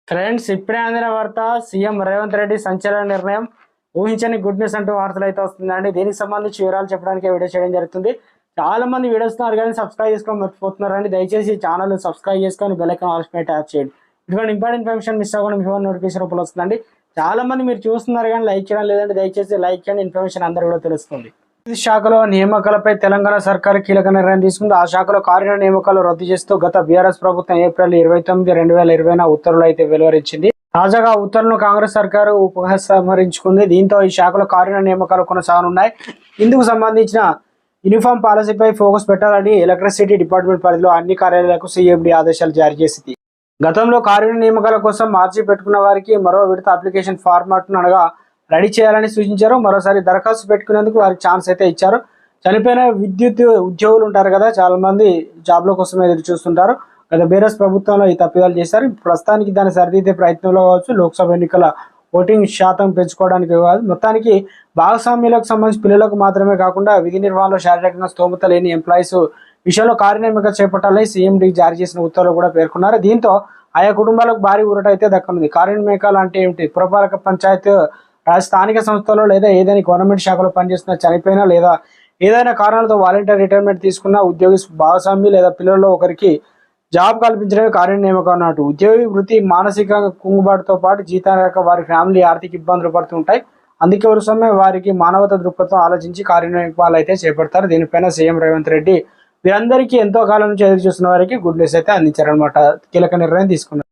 Friends, ఇప్పుడే అందిన వార్త. సీఎం రేవంత్ రెడ్డి సంచలన నిర్ణయం. ఊహించని గుడ్ న్యూస్ అంటూ వార్తలు అయితే వస్తుందండి. దీనికి సంబంధించి వివరాలు చెప్పడానికి వీడియో చేయడం జరుగుతుంది. చాలా మంది వీడియోస్ కానీ సబ్స్క్రైబ్ చేసుకొని మర్చిపోతున్నారండి. దయచేసి ఛానల్ సబ్స్క్రైబ్ చేసుకొని బెల్ ఐకాన్ ఆల్ పై ట్యాప్ చేయండి. ఇటువంటి ఇంపార్టెంట్ ఇన్ఫర్మేషన్ మిస్ అవ్వకుండా మీ ఫోన్ నోటిఫికేషన్ రూపంలో వస్తుందండి. చాలా మంది మీరు చూస్తున్నారు కానీ లైక్ చేయడం లేదండి. దయచేసి లైక్ చేయండి, ఇన్ఫర్మేషన్ అందరూ కూడా తెలుస్తుంది. విద్యుత్ శాఖలో నియామకాలపై తెలంగాణ సర్కారు కీలక నిర్ణయం తీసుకుంది. ఆ శాఖలో కార్మిక నియామకాలు రద్దు చేస్తూ గత బీఆర్ఎస్ ప్రభుత్వం ఏప్రిల్ 29, 2020 ఉత్తర్వులు అయితే వెలువరించింది. తాజాగా ఉత్తర్వులను కాంగ్రెస్ సర్కారు ఉపసంహరించుకుంది. దీంతో ఈ శాఖలో కార్మిక నియామకాలు కొనసాగనున్నాయి. ఇందుకు సంబంధించిన యూనిఫామ్ పాలసీపై ఫోకస్ పెట్టాలని ఎలక్ట్రిసిటీ డిపార్ట్మెంట్ పరిధిలో అన్ని కార్యాలయాలకు సీఎండీ ఆదేశాలు జారీ చేసింది. గతంలో కార్మిక నియామకాల కోసం మార్చి పెట్టుకున్న వారికి మరో విడత అప్లికేషన్ ఫార్మాట్ను అనగా రెడీ చేయాలని సూచించారు. మరోసారి దరఖాస్తు పెట్టుకునేందుకు వారికి ఛాన్స్ అయితే ఇచ్చారు. చనిపోయిన విద్యుత్ ఉద్యోగులు ఉంటారు కదా, చాలా మంది జాబ్ల కోసం ఎదురు చూస్తుంటారు. గత బీఆర్ఎస్ ప్రభుత్వంలో ఈ తప్పిదాలు చేశారు. ప్రస్తుతానికి దాన్ని సరిదిద్దే ప్రయత్నంలో కావచ్చు, లోక్సభ ఎన్నికల ఓటింగ్ శాతం పెంచుకోవడానికి కాదు, మొత్తానికి భాగస్వామ్యులకు సంబంధించి పిల్లలకు మాత్రమే కాకుండా విధి నిర్వహణలో శారీరకంగా స్తోమత లేని ఎంప్లాయీస్ విషయంలో కార్యనియామక చేపట్టాలని సీఎండీ జారీ చేసిన ఉత్తర్వులు కూడా పేర్కొన్నారు. దీంతో ఆయా కుటుంబాలకు భారీ ఊరట అయితే దక్కనుంది. కార్యనియామకాలు అంటే ఏమిటి? పురపాలక పంచాయత్ రాజ్ స్థానిక సంస్థలో లేదా ఏదైనా గవర్నమెంట్ శాఖలో పనిచేస్తున్న చనిపోయినా లేదా ఏదైనా కారణాలతో వాలంటీర్ రిటైర్మెంట్ తీసుకున్న ఉద్యోగి భాగస్వామి లేదా పిల్లల్లో ఒకరికి జాబ్ కల్పించడమే కార్యనియామకం అన్నట్టు. ఉద్యోగి వృత్తి మానసిక కుంగుబాటుతో పాటు జీతం రాక వారి ఫ్యామిలీ ఆర్థిక ఇబ్బందులు పడుతుంటాయి. అందుకే వరుసమే వారికి మానవత దృక్పథం ఆలోచించి కార్యనియామకాలు అయితే చేపడతారు. దీనిపైన సీఎం రేవంత్ రెడ్డి వీరందరికీ ఎంతో కాలం నుంచి ఎదురు చూస్తున్న వారికి గుడ్ న్యూస్ అయితే అందించారనమాట. కీలక నిర్ణయం తీసుకున్నారు.